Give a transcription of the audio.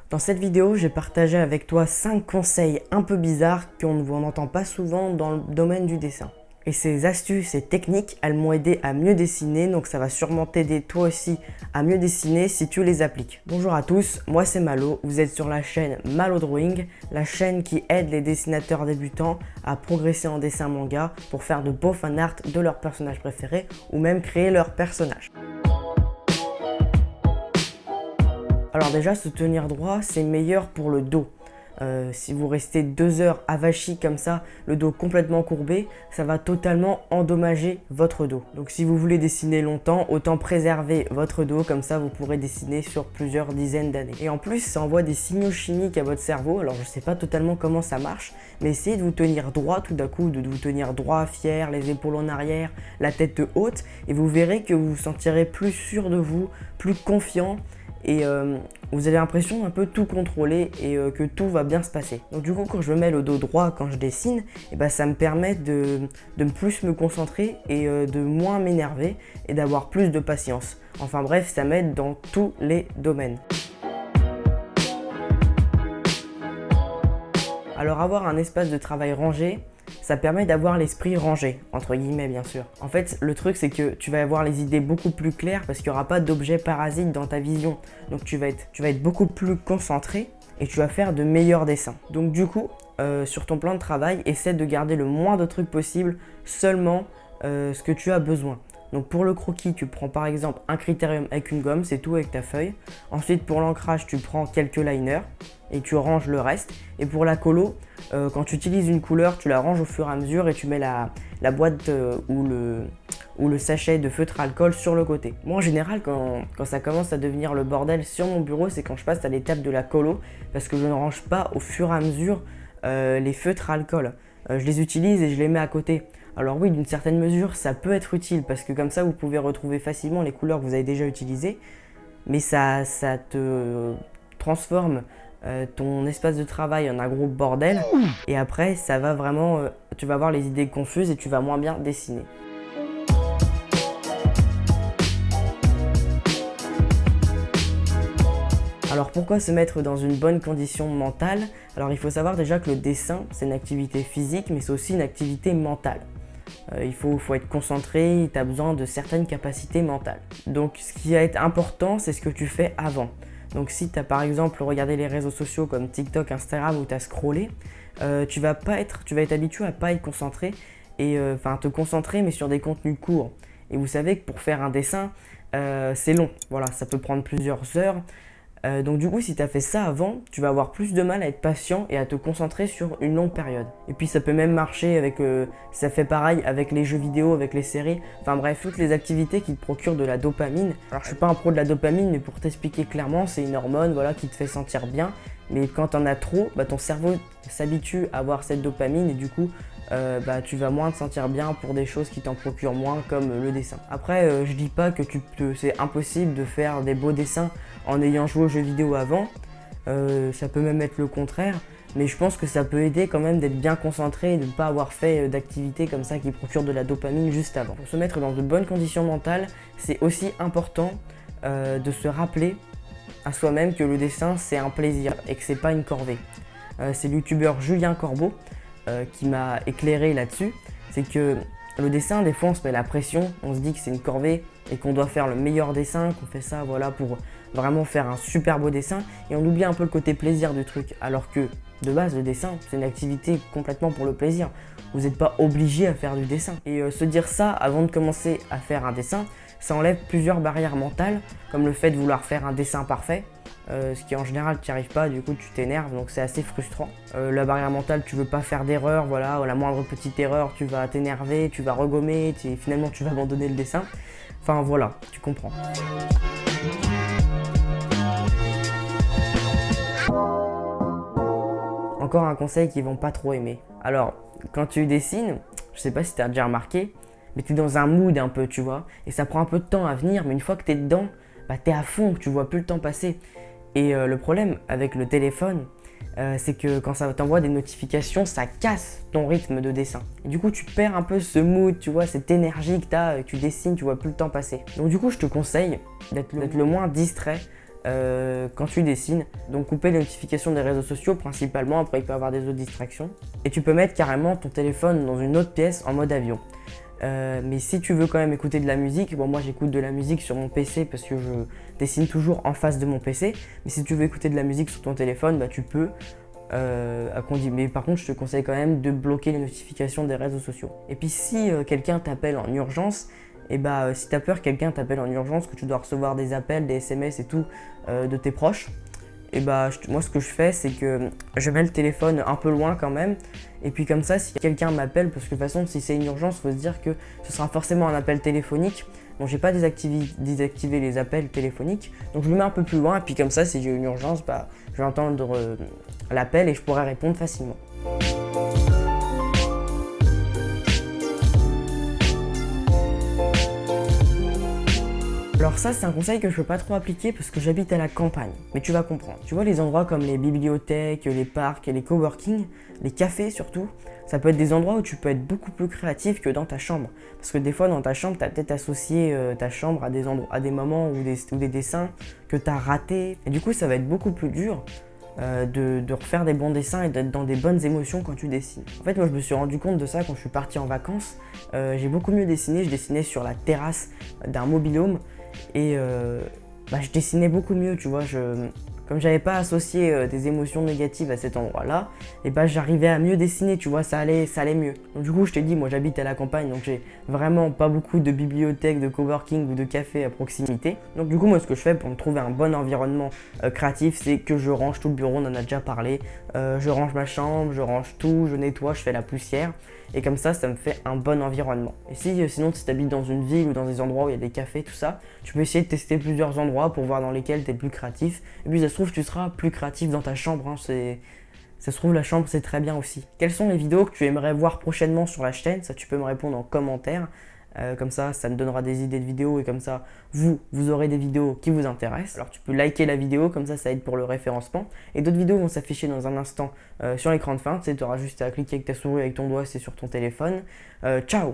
Dans cette vidéo, j'ai partagé avec toi 5 conseils un peu bizarres qu'on ne vous entend pas souvent dans le domaine du dessin. Et ces astuces et techniques, elles m'ont aidé à mieux dessiner, donc ça va sûrement t'aider toi aussi à mieux dessiner si tu les appliques. Bonjour à tous, moi c'est Malo, vous êtes sur la chaîne Malo Drawing, la chaîne qui aide les dessinateurs débutants à progresser en dessin manga pour faire de beaux fan art de leurs personnages préférés ou même créer leurs personnages. Alors déjà, se tenir droit, c'est meilleur pour le dos. Si vous restez 2 heures avachi comme ça, le dos complètement courbé, ça va totalement endommager votre dos. Donc si vous voulez dessiner longtemps, autant préserver votre dos, comme ça vous pourrez dessiner sur plusieurs dizaines d'années. Et en plus, ça envoie des signaux chimiques à votre cerveau, alors je sais pas totalement comment ça marche, mais essayez de vous tenir droit tout d'un coup, de vous tenir droit, fier, les épaules en arrière, la tête haute, et vous verrez que vous vous sentirez plus sûr de vous, plus confiant, et vous avez l'impression d'un peu tout contrôler et que tout va bien se passer. Donc du coup, quand je me mets le dos droit quand je dessine, ça me permet de plus me concentrer et de moins m'énerver et d'avoir plus de patience. Enfin bref, ça m'aide dans tous les domaines. Alors avoir un espace de travail rangé, ça permet d'avoir l'esprit rangé, entre guillemets bien sûr. En fait, le truc c'est que tu vas avoir les idées beaucoup plus claires parce qu'il n'y aura pas d'objets parasites dans ta vision. Donc tu vas être beaucoup plus concentré et tu vas faire de meilleurs dessins. Donc du coup, sur ton plan de travail, essaie de garder le moins de trucs possible, seulement ce que tu as besoin. Donc pour le croquis, tu prends par exemple un critérium avec une gomme, c'est tout avec ta feuille. Ensuite pour l'ancrage, tu prends quelques liners et tu ranges le reste. Et pour la colo, quand tu utilises une couleur, tu la ranges au fur et à mesure et tu mets la boîte ou le sachet de feutre alcool sur le côté. Moi en général, quand ça commence à devenir le bordel sur mon bureau, c'est quand je passe à l'étape de la colo parce que je ne range pas au fur et à mesure les feutres alcool. Je les utilise et je les mets à côté. Alors oui, d'une certaine mesure, ça peut être utile parce que comme ça, vous pouvez retrouver facilement les couleurs que vous avez déjà utilisées, mais ça te transforme ton espace de travail en un gros bordel et après, ça va vraiment, tu vas avoir les idées confuses et tu vas moins bien dessiner. Alors pourquoi se mettre dans une bonne condition mentale? Alors il faut savoir déjà que le dessin, c'est une activité physique, mais c'est aussi une activité mentale. Il faut être concentré, tu as besoin de certaines capacités mentales. Donc ce qui va être important, c'est ce que tu fais avant. Donc si tu as par exemple regardé les réseaux sociaux comme TikTok, Instagram où tu as scrollé, tu vas être habitué à pas être concentré et te concentrer mais sur des contenus courts. Et vous savez que pour faire un dessin, c'est long. Voilà, ça peut prendre plusieurs heures. Donc du coup, si tu as fait ça avant, tu vas avoir plus de mal à être patient et à te concentrer sur une longue période. Et puis ça peut même marcher avec, ça fait pareil avec les jeux vidéo, avec les séries, enfin bref, toutes les activités qui te procurent de la dopamine. Alors je suis pas un pro de la dopamine, mais pour t'expliquer clairement, c'est une hormone qui te fait sentir bien. Mais quand t'en as trop, ton cerveau s'habitue à avoir cette dopamine et du coup, tu vas moins te sentir bien pour des choses qui t'en procurent moins comme le dessin. Après, je dis pas que c'est impossible de faire des beaux dessins en ayant joué aux jeux vidéo avant, ça peut même être le contraire, mais je pense que ça peut aider quand même d'être bien concentré et de ne pas avoir fait d'activités comme ça qui procurent de la dopamine juste avant. Pour se mettre dans de bonnes conditions mentales, c'est aussi important de se rappeler à soi-même que le dessin c'est un plaisir et que c'est pas une corvée. C'est le youtubeur Julien Corbeau qui m'a éclairé là-dessus, c'est que le dessin, des fois on se met la pression, on se dit que c'est une corvée et qu'on doit faire le meilleur dessin, qu'on fait ça pour vraiment faire un super beau dessin et on oublie un peu le côté plaisir du truc, alors que de base le dessin c'est une activité complètement pour le plaisir, vous n'êtes pas obligé à faire du dessin. Et se dire ça avant de commencer à faire un dessin, ça enlève plusieurs barrières mentales comme le fait de vouloir faire un dessin parfait, ce qui en général tu n'y arrives pas, du coup tu t'énerves, donc c'est assez frustrant. La barrière mentale, tu veux pas faire d'erreur, voilà, la moindre petite erreur tu vas t'énerver, tu vas regommer, finalement tu vas abandonner le dessin. Enfin voilà, tu comprends. Encore un conseil qu'ils vont pas trop aimer. Alors, quand tu dessines, je sais pas si tu as déjà remarqué, mais tu es dans un mood un peu, tu vois, et ça prend un peu de temps à venir, mais une fois que tu es dedans, tu es à fond, tu vois plus le temps passer. Et le problème avec le téléphone, c'est que quand ça t'envoie des notifications, ça casse ton rythme de dessin. Et du coup, tu perds un peu ce mood, tu vois, cette énergie que tu as, tu dessines, tu vois plus le temps passer. Donc du coup, je te conseille d'être le moins distrait quand tu dessines. Donc couper les notifications des réseaux sociaux principalement, après il peut y avoir des autres distractions. Et tu peux mettre carrément ton téléphone dans une autre pièce en mode avion. Mais si tu veux quand même écouter de la musique, bon moi j'écoute de la musique sur mon PC parce que je dessine toujours en face de mon PC, mais si tu veux écouter de la musique sur ton téléphone, bah tu peux. Mais par contre je te conseille quand même de bloquer les notifications des réseaux sociaux. Et puis si quelqu'un t'appelle en urgence, et bah si t'as peur que quelqu'un t'appelle en urgence, que tu dois recevoir des appels, des SMS et tout de tes proches, et bah moi ce que je fais c'est que je mets le téléphone un peu loin quand même, et puis comme ça si quelqu'un m'appelle, parce que de toute façon si c'est une urgence, faut se dire que ce sera forcément un appel téléphonique, donc j'ai pas désactivé les appels téléphoniques, donc je le mets un peu plus loin, et puis comme ça si j'ai une urgence, bah je vais entendre l'appel et je pourrai répondre facilement. Alors ça, c'est un conseil que je peux pas trop appliquer parce que j'habite à la campagne, mais tu vas comprendre. Tu vois les endroits comme les bibliothèques, les parcs et les coworking, les cafés surtout, ça peut être des endroits où tu peux être beaucoup plus créatif que dans ta chambre. Parce que des fois dans ta chambre, tu as peut-être associé ta chambre à des moments ou des dessins que tu as ratés. Et du coup, ça va être beaucoup plus dur de refaire des bons dessins et d'être dans des bonnes émotions quand tu dessines. En fait, moi je me suis rendu compte de ça quand je suis parti en vacances. J'ai beaucoup mieux dessiné, je dessinais sur la terrasse d'un mobil-home. Et je dessinais beaucoup mieux, tu vois, comme j'avais pas associé des émotions négatives à cet endroit-là, et j'arrivais à mieux dessiner, tu vois, ça allait mieux. Donc du coup, je t'ai dit, moi j'habite à la campagne, donc j'ai vraiment pas beaucoup de bibliothèques, de coworking ou de cafés à proximité. Donc du coup, moi ce que je fais pour me trouver un bon environnement créatif, c'est que je range tout le bureau, on en a déjà parlé, je range ma chambre, je range tout, je nettoie, je fais la poussière. Et comme ça me fait un bon environnement. Et sinon, si tu habites dans une ville ou dans des endroits où il y a des cafés, tout ça, tu peux essayer de tester plusieurs endroits pour voir dans lesquels tu es plus créatif. Et puis ça se trouve, tu seras plus créatif dans ta chambre. Ça se trouve, la chambre, c'est très bien aussi. Quelles sont les vidéos que tu aimerais voir prochainement sur la chaîne? Ça, tu peux me répondre en commentaire. Comme ça me donnera des idées de vidéos et comme ça, vous aurez des vidéos qui vous intéressent. Alors tu peux liker la vidéo, comme ça aide pour le référencement. Et d'autres vidéos vont s'afficher dans un instant sur l'écran de fin. Tu auras juste à cliquer avec ta souris, avec ton doigt, c'est sur ton téléphone. Ciao!